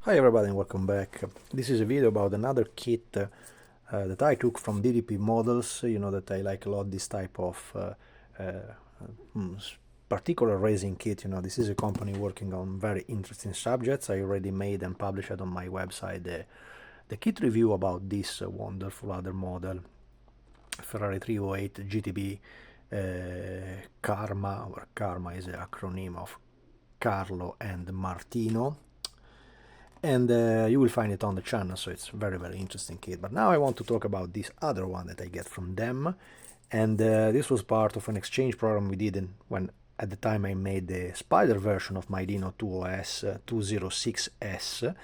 Hi everybody and welcome back. This is a video about another kit that I took from DDP models. You know that I like a lot this type of particular racing kit. You know, this is a company working on very interesting subjects. I already made and published on my website the kit review about this wonderful other model, Ferrari 308 GTB Karma, or Karma is an acronym of Carlo and Martino. And you will find it on the channel, so it's very interesting kit. But now I want to talk about this other one that I get from them, and this was part of an exchange program we did when at the time I made the Spider version of my Dino 206S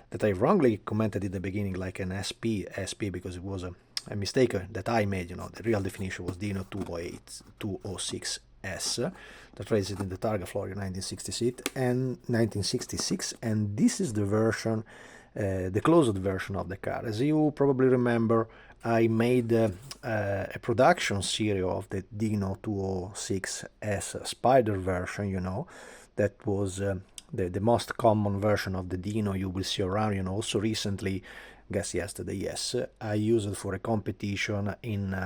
that I wrongly commented in the beginning like an SP because it was a mistake that I made. You know, the real definition was Dino 206S that raised in the Targa Florio 1966, and this is the version, the closed version of the car. As you probably remember, I made a production series of the Dino 206S Spider version, you know, that was the most common version of the Dino you will see around. You know, also recently, guess yesterday, yes, I used it for a competition in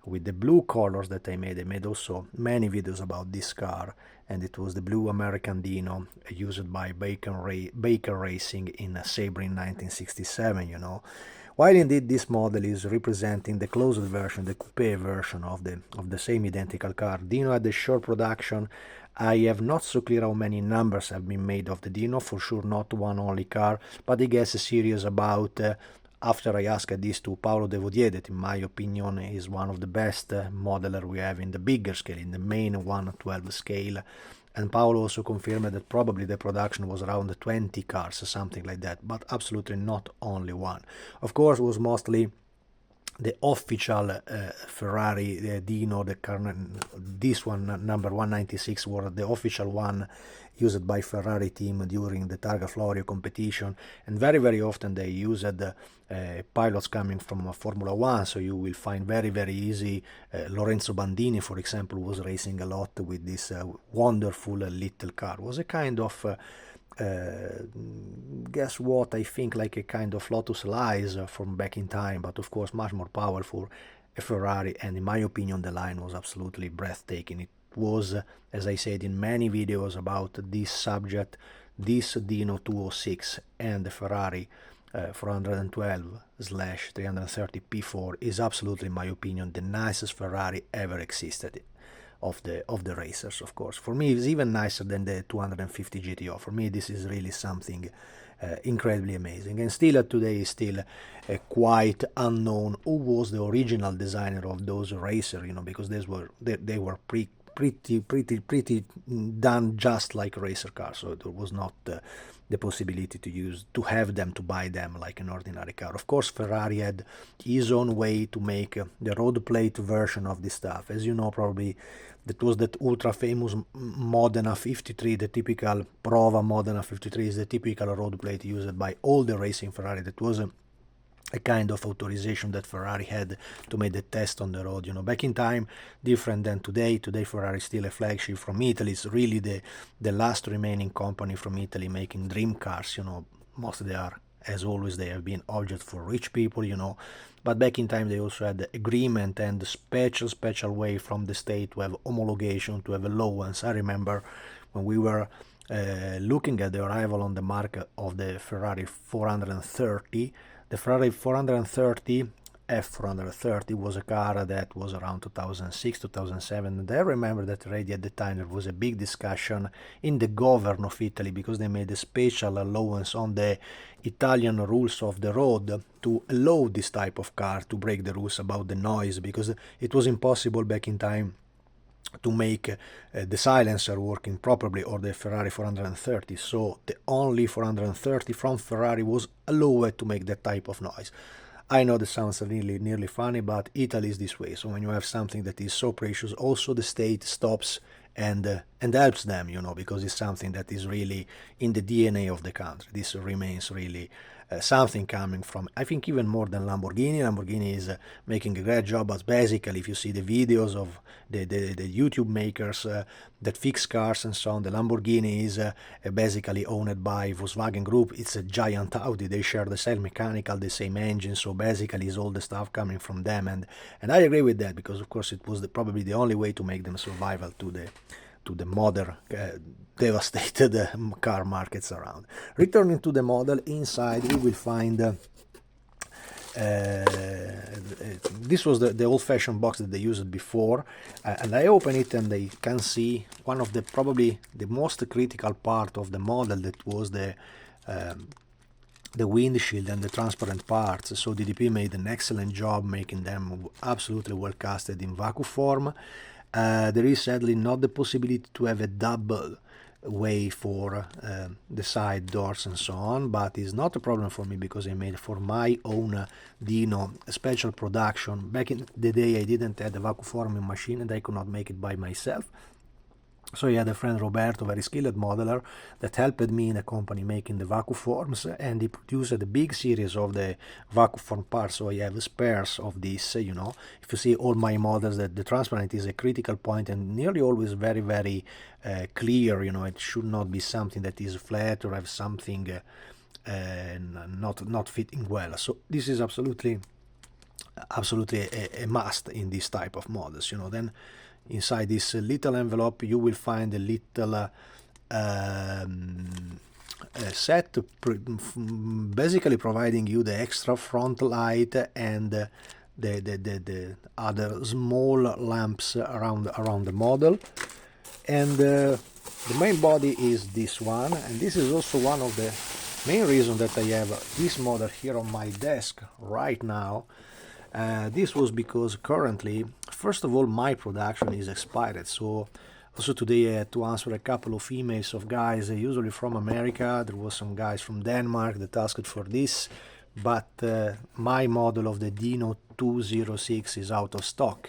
with the blue colors that I made also many videos about this car, and it was the blue American Dino used by Baker Racing in Sebring 1967, you know. While indeed this model is representing the closed version, the coupe version of the same identical car, Dino had a short production. I have not so clear how many numbers have been made of the Dino, for sure not one only car, but I guess a series about after I asked this to Paolo Devodier, that in my opinion is one of the best modeler we have in the bigger scale, in the main 1/12 scale. And Paolo also confirmed that probably the production was around 20 cars, something like that, but absolutely not only one. Of course, it was mostly the official Ferrari Dino, this one, number 196, was the official one used by Ferrari team during the Targa Florio competition, and very often they used pilots coming from Formula 1, so you will find very easy. Lorenzo Bandini, for example, was racing a lot with this wonderful little car. It was a kind of guess what, I think like a kind of Lotus Elise from back in time, but of course much more powerful, a Ferrari, and in my opinion the line was absolutely breathtaking. It was, as I said in many videos about this subject, this Dino 206 and the Ferrari 412/330 P4 is absolutely, in my opinion, the nicest Ferrari ever existed. Of the racers, of course. For me, it's even nicer than the 250 GTO. For me, this is really something incredibly amazing. And still today is still quite unknown who was the original designer of those racers, you know, because they were pretty done just like racer cars, so there was not the possibility to have them, to buy them like an ordinary car. Of course, Ferrari had his own way to make the road plate version of this stuff. As you know, probably that was that ultra famous Modena 53, the typical Prova Modena 53 is the typical road plate used by all the racing Ferrari. That was a kind of authorization that Ferrari had to make the test on the road. You know, back in time, different than today. Today Ferrari is still a flagship from Italy. It's really the last remaining company from Italy making dream cars. You know, most of they are, as always, they have been object for rich people, you know. But back in time they also had the agreement and special way from the state to have homologation, to have allowance. I remember when we were looking at the arrival on the market of the Ferrari 430. The Ferrari 430 F430 was a car that was around 2006, 2007, and I remember that already at the time there was a big discussion in the government of Italy, because they made a special allowance on the Italian rules of the road to allow this type of car to break the rules about the noise, because it was impossible back in time to make the silencer working properly, or the Ferrari 430, so the only 430 from Ferrari was allowed to make that type of noise. I know this sounds nearly funny, but Italy is this way. So when you have something that is so precious, also the state stops and helps them, you know, because it's something that is really in the DNA of the country. This remains really something coming from, I think, even more than Lamborghini. Lamborghini is making a great job, but basically if you see the videos of the YouTube makers that fix cars and so on, the Lamborghini is basically owned by Volkswagen Group. It's a giant Audi. They share the same mechanical, the same engine, so basically it's all the stuff coming from them, and I agree with that, because of course it was probably the only way to make them survival to the modern devastated car markets around. Returning to the model, inside we will find this was the old-fashioned box that they used before, and I open it and I can see one of the probably the most critical part of the model, that was the windshield and the transparent parts. So DDP made an excellent job making them absolutely well casted in vacuum form. There is sadly not the possibility to have a double way for the side doors and so on, but it's not a problem for me, because I made for my own Dino a special production. Back in the day I didn't have the vacuum forming machine and I could not make it by myself. So I had a friend Roberto, very skilled modeler, that helped me in the company making the vacuum forms, and he produced a big series of the vacuum form parts. So I have spares of this, you know. If you see all my models, that the transparent is a critical point and nearly always very, very clear, you know. It should not be something that is flat or have something not fitting well. So this is absolutely a must in this type of models, you know. Then inside this little envelope you will find a little set, basically providing you the extra front light and the other small lamps around the model. And the main body is this one, and this is also one of the main reasons that I have this model here on my desk right now. This was because currently, first of all, my production is expired. So also today I had to answer a couple of emails of guys, usually from America. There was some guys from Denmark that asked for this, but my model of the Dino 206 is out of stock.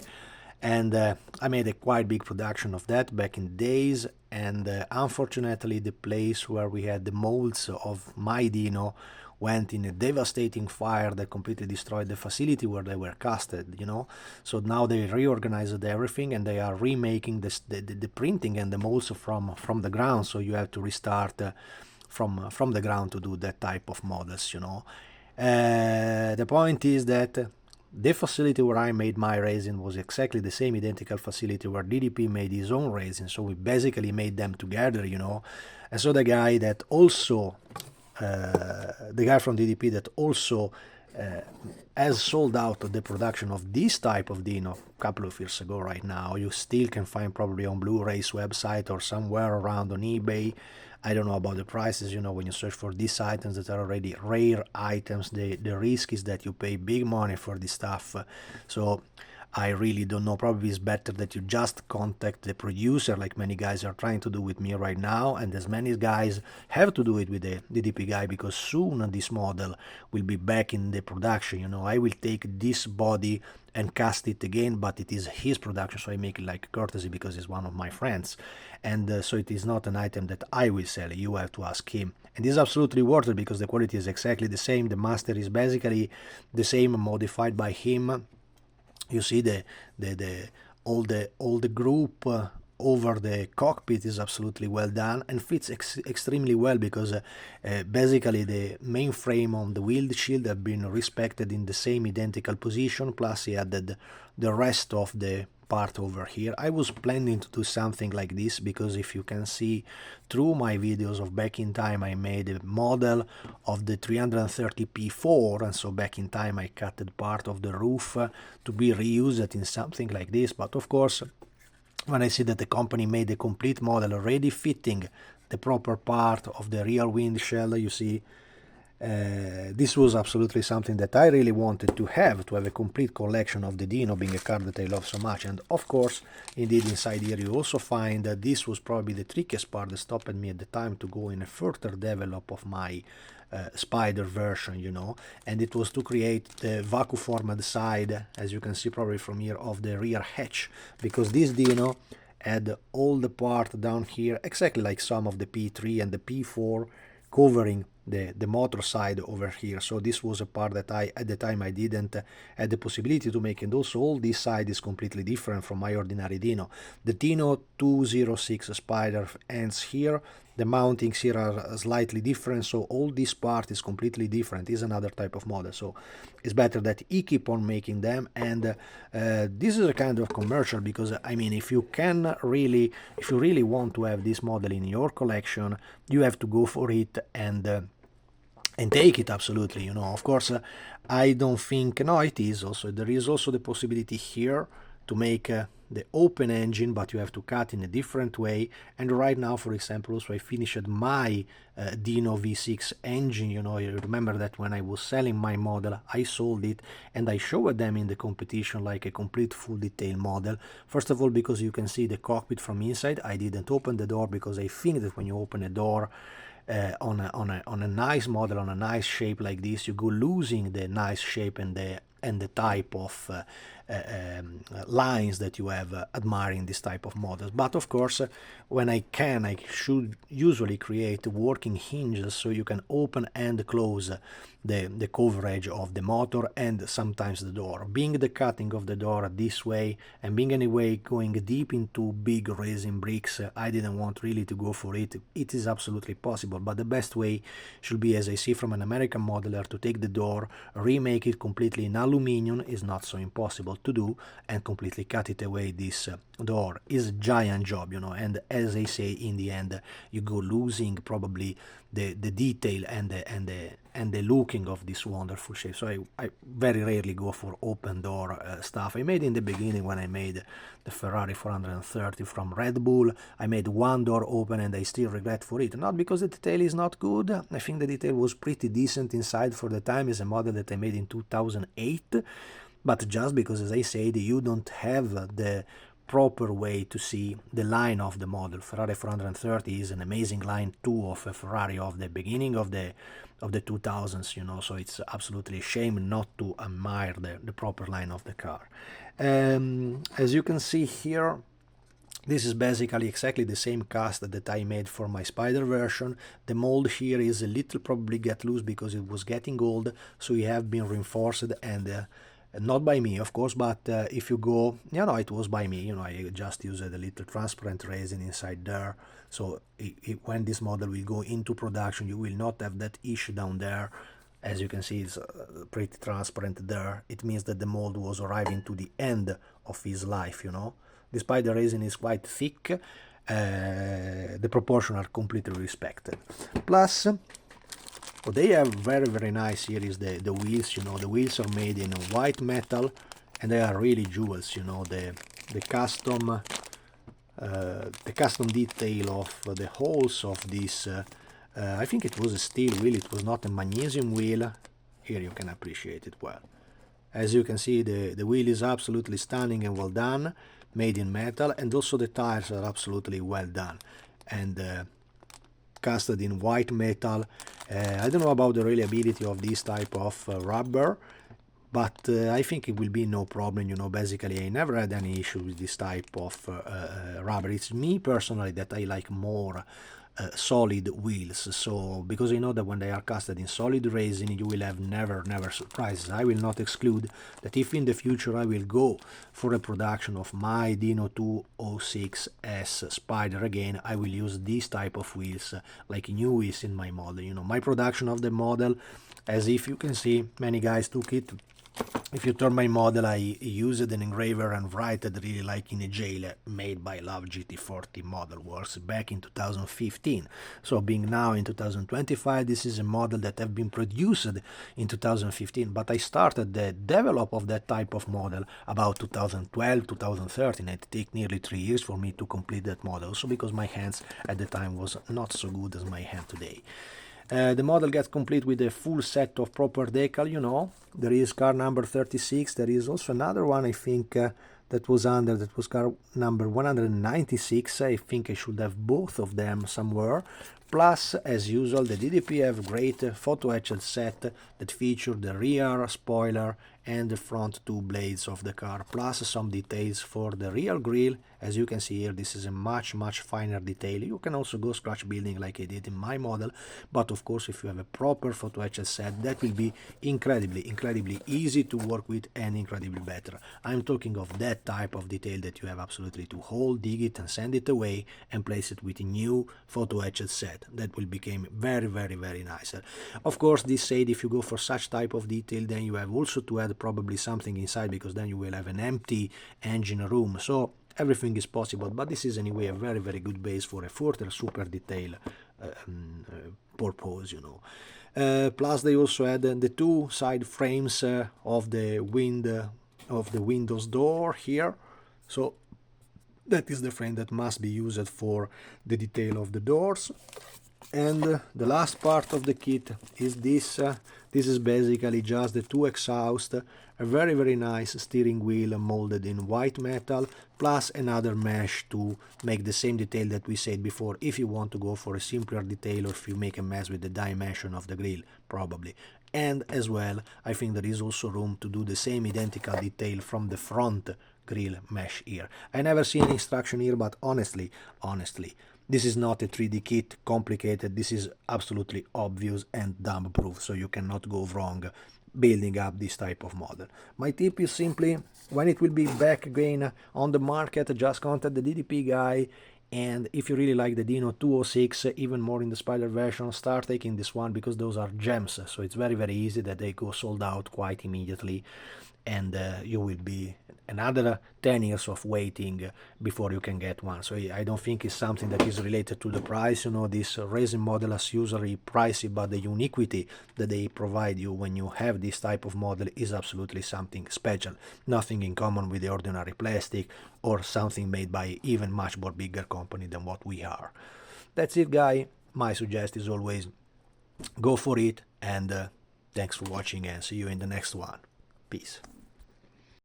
And I made a quite big production of that back in days, and unfortunately the place where we had the molds of my Dino went in a devastating fire that completely destroyed the facility where they were casted, you know. So now they reorganized everything and they are remaking the printing and the molds from the ground. So you have to restart from the ground to do that type of models, you know. The point is that the facility where I made my resin was exactly the same identical facility where DDP made his own resin. So we basically made them together, you know. And so the guy that also the guy from DDP that also has sold out the production of this type of Dino a couple of years ago. Right now you still can find probably on Blu-ray's website or somewhere around on eBay. I don't know about the prices, you know. When you search for these items that are already rare items, the risk is that you pay big money for this stuff. So I really don't know. Probably it's better that you just contact the producer, like many guys are trying to do with me right now, and as many guys have to do it with the DDP guy, because soon this model will be back in the production, you know. I will take this body and cast it again, but it is his production, so I make it like courtesy because he's one of my friends, and so it is not an item that I will sell. You have to ask him, and this is absolutely worth it because the quality is exactly the same. The master is basically the same, modified by him. You see all the group over the cockpit is absolutely well done and fits extremely well, because basically the main frame on the windshield have been respected in the same identical position, plus he added the rest of the part over here. I was planning to do something like this because if you can see through my videos of back in time, I made a model of the 330p4, and so back in time I cut part of the roof to be reused in something like this. But of course, when I see that the company made a complete model already fitting the proper part of the rear windshield, you see, this was absolutely something that I really wanted to have a complete collection of the Dino, being a car that I love so much. And of course, indeed, inside here you also find that this was probably the trickiest part that stopped me at the time to go in a further develop of my Spider version, you know, and it was to create the vacuum formed side, as you can see probably from here, of the rear hatch, because this Dino had all the part down here, exactly like some of the P3 and the P4, covering the motor side over here. So this was a part that at the time I didn't had the possibility to make, and also all this side is completely different from my ordinary Dino. The Dino 206 Spider ends here, the mountings here are slightly different, so all this part is completely different, is another type of model. So it's better that he keep on making them, and this is a kind of commercial, because I mean, if you really want to have this model in your collection, you have to go for it and take it, absolutely, you know. Of course, I don't think, no, it is also, there is also the possibility here to make the open engine, but you have to cut in a different way. And right now, for example, also I finished my Dino V6 engine. You know, you remember that when I was selling my model, I sold it and I showed them in the competition like a complete full detail model. First of all, because you can see the cockpit from inside. I didn't open the door because I think that when you open a door on a nice model, on a nice shape like this, you go losing the nice shape and the type of lines that you have admiring this type of models. But of course, when I should usually create working hinges so you can open and close the coverage of the motor and sometimes the door. Being the cutting of the door this way, and being anyway going deep into big resin bricks, I didn't want really to go for it. It is absolutely possible, but the best way should be, as I see from an American modeler, to take the door, remake it completely in aluminum. Is not so impossible to do, and completely cut it away. This door is a giant job, you know, and as I say, in the end you go losing probably the detail and the looking of this wonderful shape. So I very rarely go for open door stuff. I made in the beginning, when I made the Ferrari 430 from Red Bull, I made one door open, and I still regret for it. Not because the detail is not good, I think the detail was pretty decent inside for the time. Is a model that I made in 2008, but just because, as I said, you don't have the proper way to see the line of the model. Ferrari 430 is an amazing line too, of a Ferrari of the beginning of the 2000s, you know, so it's absolutely a shame not to admire the proper line of the car. As you can see here, this is basically exactly the same cast that I made for my Spider version. The mold here is a little probably get loose because it was getting old, so it have been reinforced, and not by me, of course, but if you go, you know, it was by me, you know, I just used a little transparent resin inside there, so when this model will go into production, you will not have that issue down there. As you can see, it's pretty transparent there. It means that the mold was arriving to the end of his life, you know. Despite the resin is quite thick, the proportions are completely respected. Plus, what they have very nice here is the wheels. You know, the wheels are made in white metal, and they are really jewels. You know, the custom detail of the holes of this. I think it was a steel wheel. It was not a magnesium wheel. Here you can appreciate it well. As you can see, the wheel is absolutely stunning and well done, made in metal, and also the tires are absolutely well done and casted in white metal. I don't know about the reliability of this type of rubber, but I think it will be no problem. You know, basically I never had any issue with this type of rubber. It's me personally that I like more solid wheels, so because I know that when they are casted in solid resin, you will have never surprises. I will not exclude that if in the future I will go for a production of my Dino 206S Spider again, I will use this type of wheels, like new wheels in my model. You know, my production of the model, as if you can see, many guys took it. If you turn my model, I used an engraver and write it really like in a jail, made by Love GT40 Model Works back in 2015. So being now in 2025, this is a model that have been produced in 2015, but I started the develop of that type of model about 2012, 2013. It took nearly 3 years for me to complete that model, also because my hands at the time was not so good as my hand today. The model gets complete with a full set of proper decal, you know. There is car number 36, there is also another one, I think, that was car number 196, I think I should have both of them somewhere. Plus, as usual, the DDP have great photo etched set that feature the rear spoiler and the front two blades of the car, plus some details for the rear grille. As you can see here, this is a much finer detail. You can also go scratch building like I did in my model, but of course if you have a proper photo etched set, that will be incredibly easy to work with and incredibly better. I'm talking of that type of detail that you have absolutely to hold, dig it and send it away and place it with a new photo etched set. That will become very nicer. Of course, this said, if you go for such type of detail, then you have also to add probably something inside, because then you will have an empty engine room. So everything is possible, but this is anyway a very good base for a further super detail purpose, you know. Plus they also add the two side frames of the windows door here. So that is the frame that must be used for the detail of the doors. And the last part of the kit is this. This is basically just the two exhausts, a very nice steering wheel molded in white metal, plus another mesh to make the same detail that we said before, if you want to go for a simpler detail or if you make a mess with the dimension of the grille, probably. And as well, I think there is also room to do the same identical detail from the front grille mesh here. I never see any instruction here, but honestly, this is not a 3D kit, complicated. This is absolutely obvious and dumb proof, so you cannot go wrong building up this type of model. My tip is simply, when it will be back again on the market, just contact the DDP guy, and if you really like the Dino 206, even more in the Spider version, start taking this one, because those are gems, so it's very easy that they go sold out quite immediately, and you will be another 10 years of waiting before you can get one. So I don't think it's something that is related to the price. You know, this resin model is usually pricey, but the uniquity that they provide you when you have this type of model is absolutely something special. Nothing in common with the ordinary plastic or something made by even much more bigger company than what we are. That's it, guy. My suggestion is always go for it, and thanks for watching, and see you in the next one. Peace.